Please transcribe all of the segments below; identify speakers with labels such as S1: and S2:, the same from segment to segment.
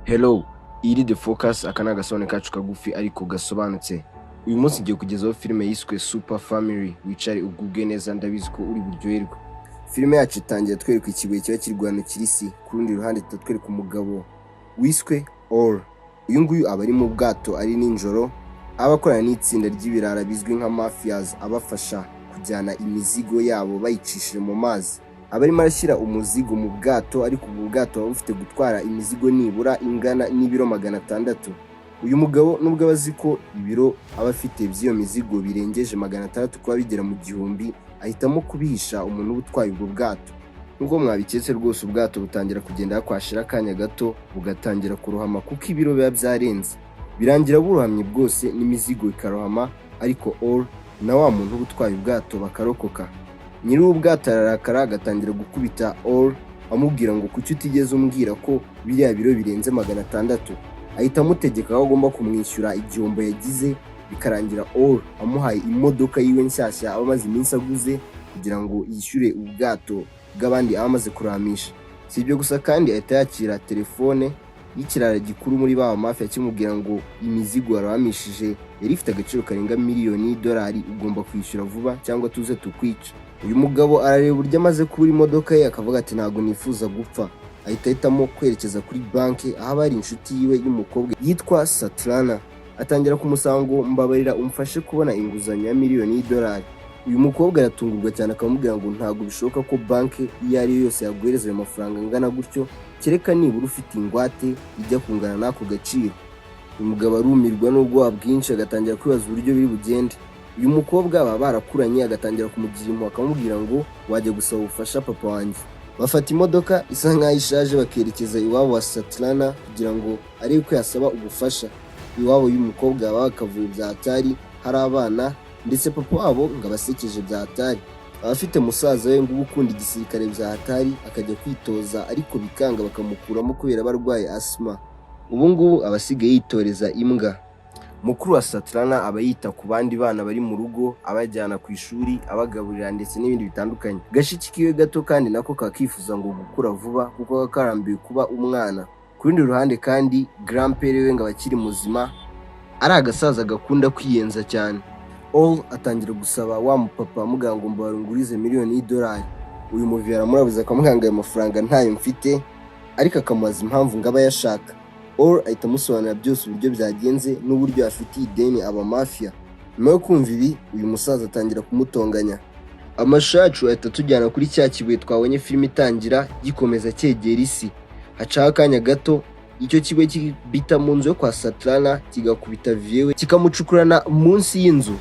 S1: Hello, iri The Focus aka ni agasone kacu kagufi ariko gasobanutse. Uyu munsi ngiye kugezaho filime yiswe Super Family, wicare ugubwe neza ndabizi ko uri buryoherwe. Filime yacu itangira twereka ikibuye kiba kirwana kirisi, ku rundi ruhande tutatwereka umugabo wiswe All. Uyu nguyu aba ari mu bwato ari ninjoro, abakorana n'itsinda ry'ibirara bizwi nka mafias abafasha kujyana imizigo yabo bayicishije mu mazi. Abarimo arashyira umuzigo mu bwato, ariko ubu bwato buba bufite gutwara imizigo nibura ingana n'ibiro 600. Uyu mugabo nubwo abazi ko ibiro aba afite by'iyo mizigo birengeje 600 kuba bigera mu 1000, ahitamo kubihisha umuntu utwaye ubwo bwato. Nubwo mwabiketse rwose ubwato butangira kugenda kwashira akanya gato bugatangira kurohama kuko ibiro biba byarenze. Birangira burohamye bwose n'imizigo ikarohama, ariko All na wa muntu utwaye ubwato bakarokoka. Nyiri ubwato ararakara agatangira gukubita All amubwira ngo kuki utigeze umbwira ko biriya biro birenze 600. Ahita amutegeka ko agomba kumwishyura igihombo yagize, bikarangira All amuhaye imodoka yiwe nshyashya abamaze iminsi aguze kugira ngo yishyure ubwato bw'abandi abamaze kuramisha. Si ibyo gusa kandi ahita yakira telefone y'ikirara gikuru muri ba mafia kimubwira ngo imizigo yaramishije yari ifite agaciro karenga $1 miliyoni, ugomba kwishyura vuba cyangwa tuze tukwica. Uyu mugabo arareba uburyo amaze kubura imodoka ye akavuga ati ntago nifuza gupfa. Ahita ahitamo kwerekeza kuri banki aho ari inshuti yiwe y'umukobwa yitwa Satrana. Atangira kumusanga ngo mbabarira umfashe kubona inguzanyo ya $1 miliyoni. Uyu mukobwa aratungurwa cyane akamubwira ngo ntago bishoboka ko banki iyo ari yo yose yaguhereza ayo mafaranga angana gutyo, kereka nibura ufite ingwate ijya kungana n'ako gaciro. Uyu mugabo arumirwa n'ubwoba bwinshi agatangira kwibaza uburyo biri bugende. Uyu mukobwa baba barakuranye agatangira kumugira impuhwe akamubwira ngo wajya gusaba ubufasha papa wanjye. Bafata imodoka isa nkaho ishaje bakerekeza iwabo wa Satrana kugira ngo arebe ko yasaba ubufasha. Iwabo y'umukobwa bakavuye bya hatari, hari abana ndetse papa wabo ngo abasekeje bya hatari. Abafite musaza we ngo ukunda igisirikare bya hatari akajya kwitoza, ariko bikanga bakamukuramo kubera barwaye asma. Ubu ngubu abasigaye yitoreza imbwa. Mukuru wa Satrana aba yita ku bandi bana bari mu rugo, abajyana ku ishuri, abagaburira ndetse n'ibindi bitandukanye. Gashiki kiwe gato kandi nako kakifuza ngo gukura vuba kuko karambiwe kuba umwana. Ku rundi ruhande kandi grandpere we ngo abakiri muzima, ari agasaza gakunda kwiyenza cyane. All atangira gusaba wa mupapa amubwira ngo mbarungurize $1 miliyoni. Uyu muvi aramurabuza akamwanga ayo mafaranga ntayo mfite, ariko akamubaza impamvu ngo aba yashaka. All ahita amusobanurira byose uburyo byagenze n'uburyo afitiye ideni aba mafia. Nyuma yo kumva ibi, uyu musaza atangira kumutonganya. Amashacu ahita tujyana kuri cya kibuye twabonye filime itangira gikomeza cyegera isi. Hacaho akanya gato, icyo kibuye kibita mu nzu yo kwa Satrana kigakubita viewe kikamucukurana munsi y'inzu.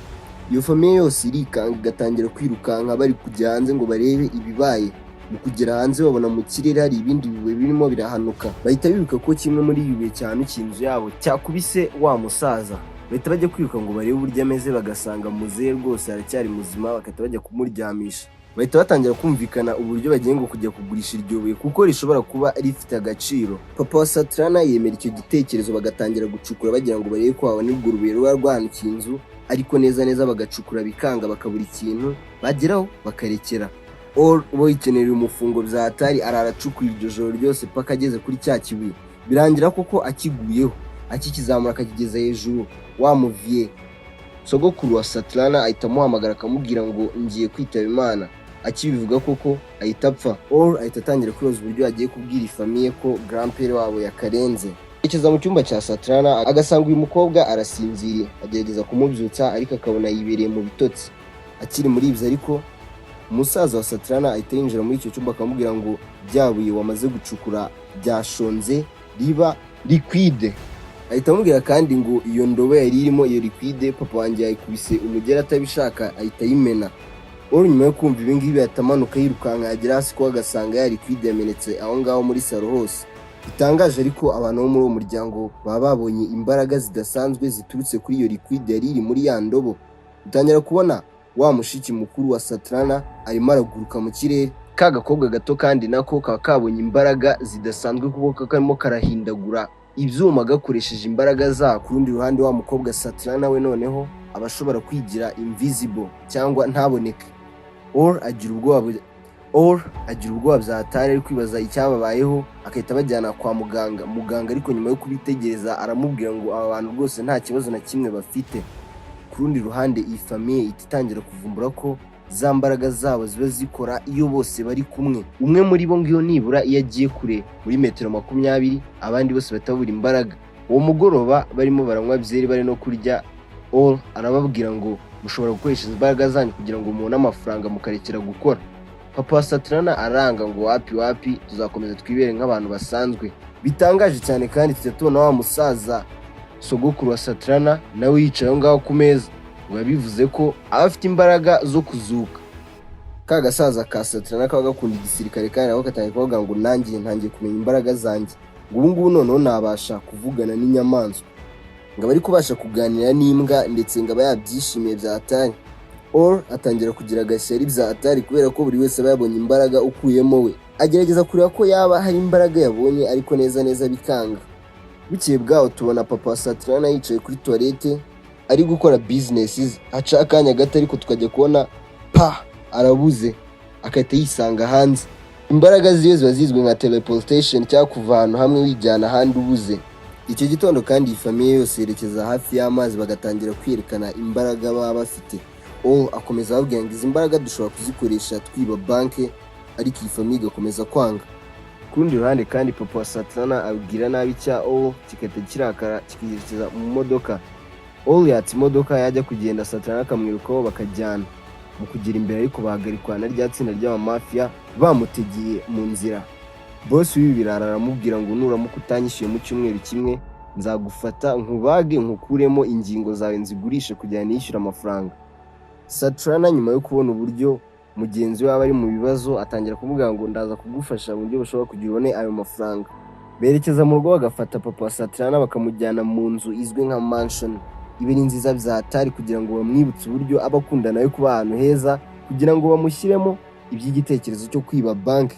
S1: Iyo famiye yose irikanga igatangira kwirukanka bari kujya hanze ngo barebe ibibaye. Mu kugera hanze babona mu kirere hari ibindi bibuye birimo birahanuka. Bahita bibuka ko kimwe muri ibibuye cyahanukiye inzu yabo cyakubise wa musaza. Bahita bajya kwiruka ngo barebe uburyo ameze, bagasanga muzehe rwose aracyari muzima, bakahita bajya kumuryamisha. Bahita batangira kumvikana uburyo bagiye ngo kujya kugurisha iryo buye kuko rishobora kuba rifite agaciro. Papa wa Satrana yemera icyo gitekerezo, bagatangira gucukura bagira ngo barebe ko babona urwo rubuye ruba rwahanukiye inzu, ariko neza bagacukura bikanga bakabura ikintu, bageraho bakarekera. All ubo yikenera umufungo bya hatari araracukura iryo joro ryose paka ageze kuri cya kibuye. Birangira koko akiguyeho, akikizamura akakigeza hejuru. Wa muviye sogokuru wa Satrana ahita amuhamagara akamubwira ngo ngiye kwitaba Imana. Akibivuga koko ahita apfa. All ahita atangira kwibaza uburyo agiye kubwira ifamiye ko grandpere wabo yakarenze. Yerekeza mu cyumba cya Satrana agasanga uyu mukobwa arasinziriye, agerageza kumubyutsa ariko akabona yibereye mu bitotsi. Akiri muri ibyo ariko umusaza wa Satrana ahita yinjira muri icyo cyumba akamubwira ngo byabuye wamaze gucukura byashonze riba liquide. Ahita amubwira kandi ngo iyo ndobo yari irimo iyo liquide papa wanjye yayikubise umugera atabishaka ahita yimena. All nyuma yo kumva ibi ngibi atamanuka yirukanka yagera hasi ko agasanga ya liquide yamenetse aho ngaho muri salo hose. Bitangaje ariko abantu bo muri uwo muryango baba babonye imbaraga zidasanzwe ziturutse kuri iyo liquide yari iri muri ya ndobo. Utangira kubona wa mushiki mukuru wa Satrana arimo araguruka mu kirere. Ka gakobwa gato kandi nako kaba kabonye imbaraga zidasanzwe kuko karimo karahindagura ibyuma gakoresheje imbaraga za. Ku rundi ruhande wa mukobwa Satrana we noneho abashobora kwigira invisible cyangwa ntaboneke. All agira ubwoba All agira ubwoba bya hatari ari kwibaza icyababayeho, akahita bajyana kwa muganga ariko nyuma yo kubitegereza aramubwira ngo aba bantu rwose nta kibazo na kimwe bafite. Ku rundi ruhande iyi famiye ititangira kuvumbura ko za mbaraga zabo ziba zikora iyo bose bari kumwe. Umwe muri bo ngiyo nibura iyo agiye kure muri metero 20 abandi bose batabura imbaraga. Uwo mugoroba barimo baranywa byeri bari no kurya, All arababwira ngo mushobora gukoresha imbaraga zanyu kugira ngo mubone amafaranga mukarekera gukora. Papa wa Satrana aranga ngo wapi tuzakomeza twibere nk'abantu basanzwe. Bitangaje cyane kandi tubona wa musaza sogokuru wa Satrana nawe yicaye aho ngaho ku meza, ngo yabivuze ko aba afite imbaraga zo kuzuka. Ka gasaza ka Satrana kaba gakunda igisirikare kandi nako katangiye kuvuga ngo nanjye ntangiye kumenya imbaraga zanjye, ngo ubu ngubu noneho nabasha kuvugana n'inyamaswa, ngo bari kubasha kuganira n'imbwa ndetse ngo aba yabyishimiye bya hatari. All atangira kugira agashyari bya hatari kubera ko buri wese aba yabonye imbaraga ukuyemo we. Agerageza kureba ko yaba hari imbaraga yabonye ariko neza bikanga. Bukeye bwaho tubona papa wa Satrana yicaye kuri toilette ari gukora businesses, haca akanya gato ariko tukajya kubona arabuze, akahita yisanga hanze. Imbaraga ziyo ziba zizwi nka teleportation cyangwa kuva ahantu hamwe wijyana ahandi ubuze. Icyo gitondo kandi iyi famiye yose yerekeza hafi y'amazi bagatangira kwerekana imbaraga baba bafite. All akomeza ababwira ngo izi mbaraga dushobora kuzikoresha twiba banke, ariko iyi famiye igakomeza kwanga. Ku rundi ruhande kandi papa wa Satrana abwira nabi cya All kigahita kirakara kikiyerekeza mu modoka. All yatse imodoka yajya kugenda, Satrana akamwirukaho bakajyana. Mu kugera imbere ariko bahagarikwa na rya tsinda ry'abamafia bamutegeye mu nzira. Bose w'ibi birara aramubwira ngo nuramuka utanyishyuye mu cyumweru kimwe nzagufata nkubage nkukuremo ingingo zawe nzigurishe kugira nishyura amafaranga. Satrana nyuma yo kubona uburyo mugenzi we aba ari mu bibazo atangira kuvuga ngo ndaza kugufasha mu buryo bushobora kugira ubone ayo mafaranga. Berekeza mu rugo bagafata papa wa Satrana bakamujyana mu nzu izwi nka mansion, ibe ni nziza bya hatari kugira ngo bamwibutse uburyo abakundana yo kuba ahantu heza, kugira ngo bamushyiremo iby'igitekerezo cyo kwiba banki.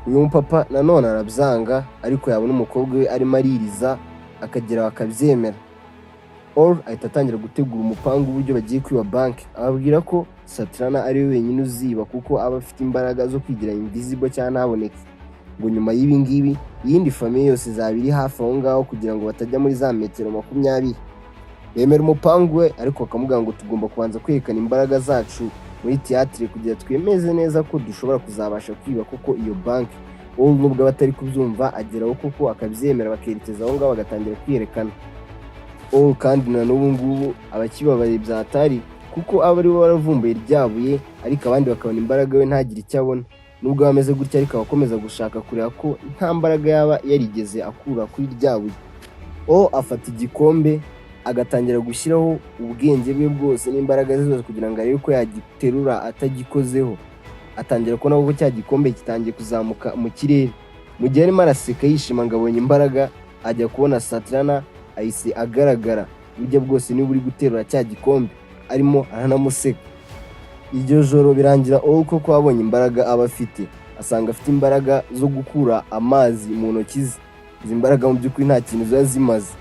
S1: Uyu mupapa nanone arabyanga ariko yabona umukobwa we arimo aririza akagera bakabyemera. All ahita atangira gutegura umupangu w'uburyo bagiye kwiba banki, ababwira ko Satrana ari we wenyine uziba kuko aba afite imbaraga zo kwigira invisible cyangwa ntaboneke. Ngo nyuma y'ibi ngibi iyindi famiye yose izaba iri hafi aho ngaho kugira ngo batajya muri za metero 20. Bemera umupangu we ariko akamubwira ngo tugomba kubanza kwerekana imbaraga zacu muri theatre kugira twemeze neza ko dushobora kuzabasha kwiba koko iyo banki. All nubwo batari kubyumva ageraho koko akabyemera bakerekeza aho ngaho bagatangira kwiyerekana. All kandi na n'ubu ngubu abakibabaye bya hatari kuko aba ari bo baravumbuye ryabuye, ariko abandi bakabona imbaraga we ntagire icyo abona. Nubwo bameze gutya ariko abakomeza gushaka kureba ko nta mbaraga yaba yarigeze akura kuri ryabuye. All afata igikombe agatangira gushyiraho ubwenge bwe bwose n'imbaraga ze zose kugira ngo arebe ko yagiterura atagikozeho. Atangira kubona ko cya gikombe kitangiye kuzamuka mu kirere. Mu gihe arimo araseka yishima ngo abonye imbaraga, ajya kubona Satrana ahise agaragara burya bwose niba uri guterura cya gikombe, arimo aranamuseka. Iryo joro birangira All koko abonye imbaraga aba afite, asanga afite imbaraga zo gukura amazi mu ntoki ze. Izi mbaraga mu by'ukuri nta kintu ziba zimaze.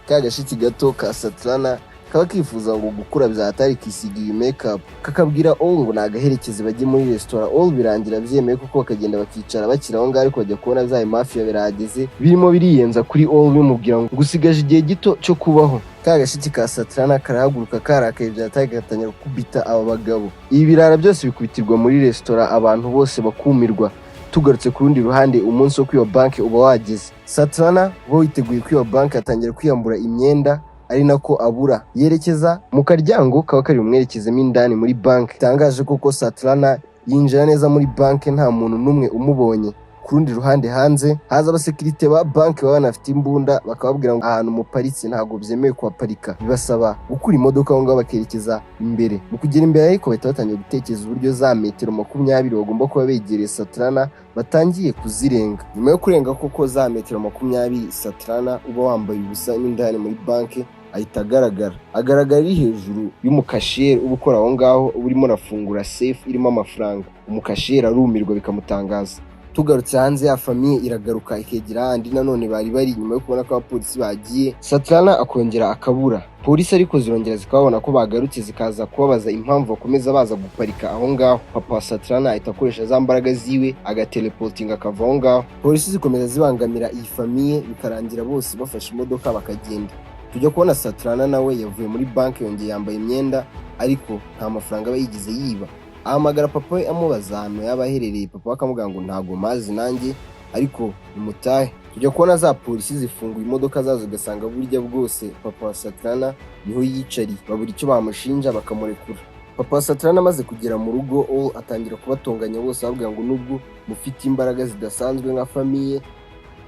S1: Ka gashiki gato ka Satrana kaba kifuza ngo gukura bya hatari kisiga iyi makeup, kakabwira All ngo nagaherekeze bajye muri restaurant. All birangira byemeye kuko bakagenda bakicara bakira aho ngaho, ariko bajya kubona bya mafia birahageze birimo biriyenza kuri All bimubwira ngo gusigaje igihe gito cyo kubaho. Ka gashiki ka Satrana karahaguruka karakaye bya hatari gatangira gukubita aba bagabo. Ibi birara byose bikubitirwa muri restaurant, abantu bose bakumirwa. Tugarutse ku rundi ruhande umunsi wo kwiba banki uba wageze. Satrana bo yiteguye kwiba banki atangira kwiyambura imyenda, ari nako abura yerekeza mu karyango kaba kari bumwerekezemo indani muri banki. Tangaje koko Satrana yinjira neza muri banki nta muntu n'umwe umubonye. Ku rundi ruhande hanze haza abasekirite ba banki baba banafite imbunda, bakababwira ngo ahantu mu paritse ntabwo byemewe kuhaparika, bibasaba gukura imodoka aho ngaho bakerekeza imbere. Mu kugera imbere ariko bahita batangiye gutekereza uburyo za metero 20 bagomba kuba begereye Satrana batangiye kuzirenga. Nyuma yo kurenga koko za metero 20, Satrana uba wambaye ubusa n'indani muri banki ahita agaragara ari hejuru y'umukashiyeri uba ukora aho ngaho urimo arafungura safe irimo amafaranga. Umukashiyeri arumirwa bikamutangaza. Tugarutse hanze ya famiye iragaruka ikegera andi nanone bari nyuma yo kubona ko abapolisi bagiye. Satrana akongera akabura. Polisi ariko zirongera zikabona ko bagarutse zikaza kubabaza impamvu bakomeza baza guparika aho ngaho. Papa wa Satrana ahita akoresha za mbaraga ziwe agateleportinga akava aho ngaho. Polisi zikomeza zibangamira iyi famiye bikarangira bose bafashe imodoka bakagenda. Tujya kubona Satrana nawe yavuye muri banki yongeye yambaye imyenda ariko nta mafaranga aba yigize yiba. Ahamagara papa we amubaza ahantu yaba aherereye. Papa akamubwira ngo ntago mazi nanjye ariko nimutahe. Tujya kubona za polisi zifunguye imodoka zazo ugasanga burya bwose papa wa Satrana niho yicariye. Babura icyo bamushinja bakamurekura. Papa wa Satrana amaze kugera mu rugo atangira kubatonganya bose ababwira ngo nubwo mufite imbaraga zidasanzwe nka famiye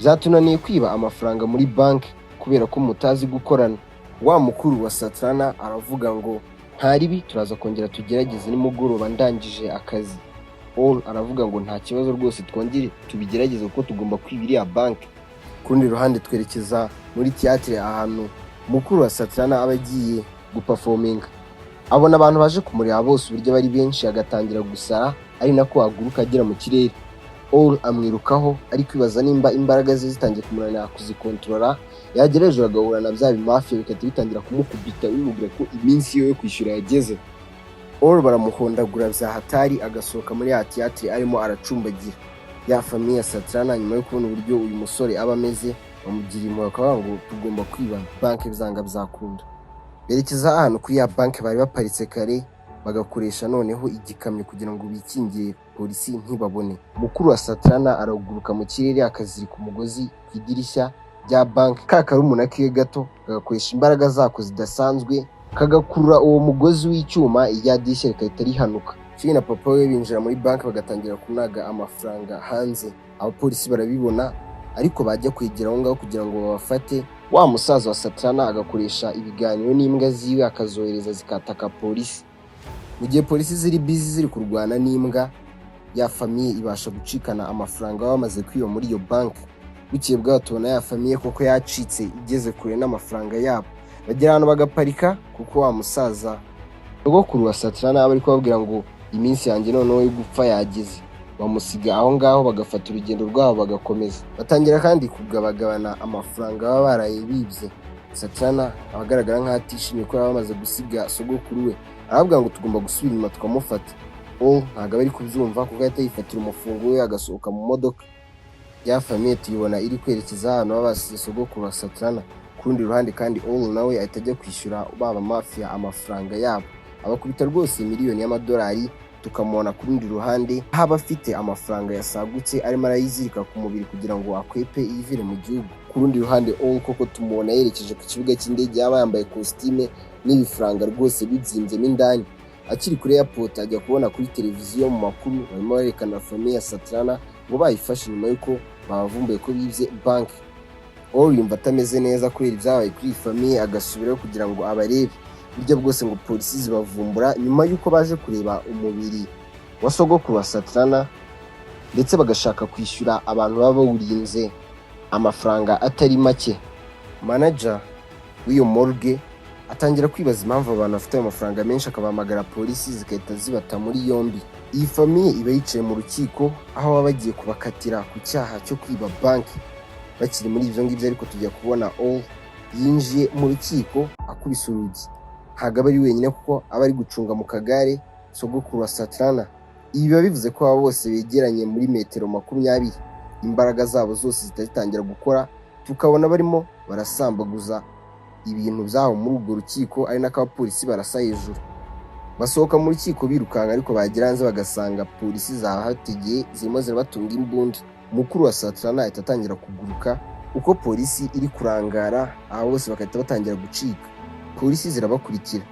S1: byatunaniye kwiba amafaranga muri banki kubera ko mutazi gukorana. Wa mukuru wa Satrana aravuga ngo ntaribi turaza kongera tugerageze nimugoroba ndangije akazi. Aravuga ngo nta kibazo rwose twongere tubigerageze kuko tugomba kwibira ya banki. Kurundi ruhande twerekeza muri theatre ahantu mukuru wa Satrana abagiye guperforminga. Abona abantu baje kumureba bose uburyo bari benshi agatangira gusara ari nako aguruka agera mu kirere. Amwirukaho ari kwibaza nimba imbaraga ze zitangiye kumunanira kuzikontrola. Yagereje agahura na bya bimafia bikati bitangira kumukubita bimubwira ko iminsi yo kwishyura yageze. Baramuhondagura bya hatari agasohoka muri ya theatre arimo aracumbagira. Ya famiye Satrana nyuma yo kubona uburyo uyu musore aba ameze bamugira impuhwe akavuga ngo tugomba kwiba banki bizanga byakunda. Berekeza ahantu kuri ya banki bari baparitse kare bagakoresha noneho igikamyo kugira ngo bikingire polisi ntibabone. Mukuru wa Satrana araguruka mu kirere akazirika umugozi ku idirishya rya banki. Karumuna kiwe gato kagakoresha imbaraga zako zidasanzwe kagakurura uwo mugozi w'icyuma irya dirishya rikahita rihanuka. Fini na papa we binjira muri banki bagatangira kunaga amafaranga hanze. Abapolisi barabibona ariko bajya kwegera aho ngaho kugira ngo babafate. Wa musaza wa Satrana agakoresha ibiganiro n'imbwa ziwe akazohereza zikataka polisi. Mu gihe polisi ziri busy ziri kurwana n'imbwa, ya famiye ibasha gucikana amafaranga bamaze kwiba muri iyo banki. Bukiye bwaho tubona ya famiye koko yacitse igeze kure n'amafaranga yabo. Bagera ahantu bagaparika kuko wa musaza sogokuru wa Satrana aba ari kubabwira ngo iminsi yanjye noneho yo gupfa yageze. Bamusiga aho ngaho bagafata urugendo rwabo bagakomeza. Batangira kandi kugabagabana amafaranga baba baraye bibye. Satrana abagaragara nk'atishimye ko bamaze gusiga sogokuru we. Aravuga ngo tugomba gusubira inyuma tukamufata. Ntago bari kubyumva kuko ahita yifatira umufungo we agasohoka mu modoka. Ya famiye tuyibona iri kwerekeza ahantu babasize sogokuru wa Satrana. Kurundi ruhande kandi nawe ahita ajya kwishyura baba mafia amafaranga yabo. Abakubita rwose miliyoni y'amadolari. Tukamubona kurundi ruhande haba afite amafaranga yasagutse arimo arayizirika ku mubiri kugira ngo akwepe yivire mu gihugu. Kurundi ruhande koko tumubona yerekeje ku kibuga cy'indege yaba yambaye costume n'ibifaranga rwose bizinzemo indani. Akiri kuri airport ajya kubona kuri televiziyo mu makuru barimo barekana famiye ya Satrana ngo bayifashe nyuma yuko bavumbuye ko bibye banki. Yumva atameze neza kubera ibyabaye kuri famiye agasubirayo kugira ngo abarebe. Burya bwose ngo polisi zibavumbura nyuma yuko baje kureba umubiri wa sogokuru wa Satrana ndetse bagashaka kwishyura abantu baba bawurinze amafaranga atari make. Manager w'iyo morgue atangira kwibaza impamvu abantu bafite amafaranga menshi akabahamagara polisi zigahita zibata muri yombi. Iyi famiye iba yicaye mu rukiko aho baba bagiye kubakatira ku cyaha cyo kwiba banki. Bakiri muri ibyo ngibyo ariko tujya kubona yinjiye mu rukiko akubise urugi. Hagaba ari wenyine kuko aba ari gucunga mu kagare sogokuru wa Satrana. Ibi biba bivuze ko aba bose begeranye muri metero 20. Imbaraga zabo zose zitatangira gukora. Tukabona barimo barasambaguza ibintu byaho muri urwo rukiko ari nako abapolisi barasa hejuru. Basohoka mu rukiko birukanka ariko bagera hanze bagasanga polisi zahategeye zirimo zirabatunga imbunda. Mukuru wa Satrana ahita atangira kuguruka uko polisi iri kurangara. Aba bose bakahita batangira gucika. Polisi zirabakurikira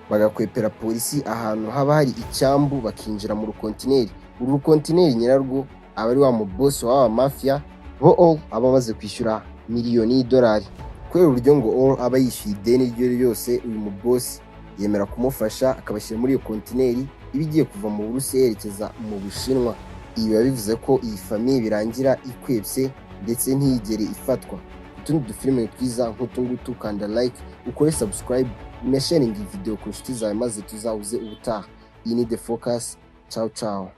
S1: bagakwepera polisi ahantu haba hari icyambu bakinjira mu rukontineri. Uru rukontineri nyirarwo aba ari wa mu boss wa mafia bo aba amaze kwishyura miliyoni y'idolari. Kubera uburyo ngo aba yishyuye ideni ryo ryose uyu mu boss yemera kumufasha akabashyira muri iyo kontineri ibigiye kuva mu Burusiya yerekeza mu Bushinwa. Ibi biba bivuze ko iyi famiye birangira ikwebye ndetse ntiyigere ifatwa. Utundi dufilime twiza nk'utungutu kanda like ukore subscribe unasharing iyi video ku nshuti zawe maze tuzahuze ubutaha. Iyi ni The Focus. Ciao ciao.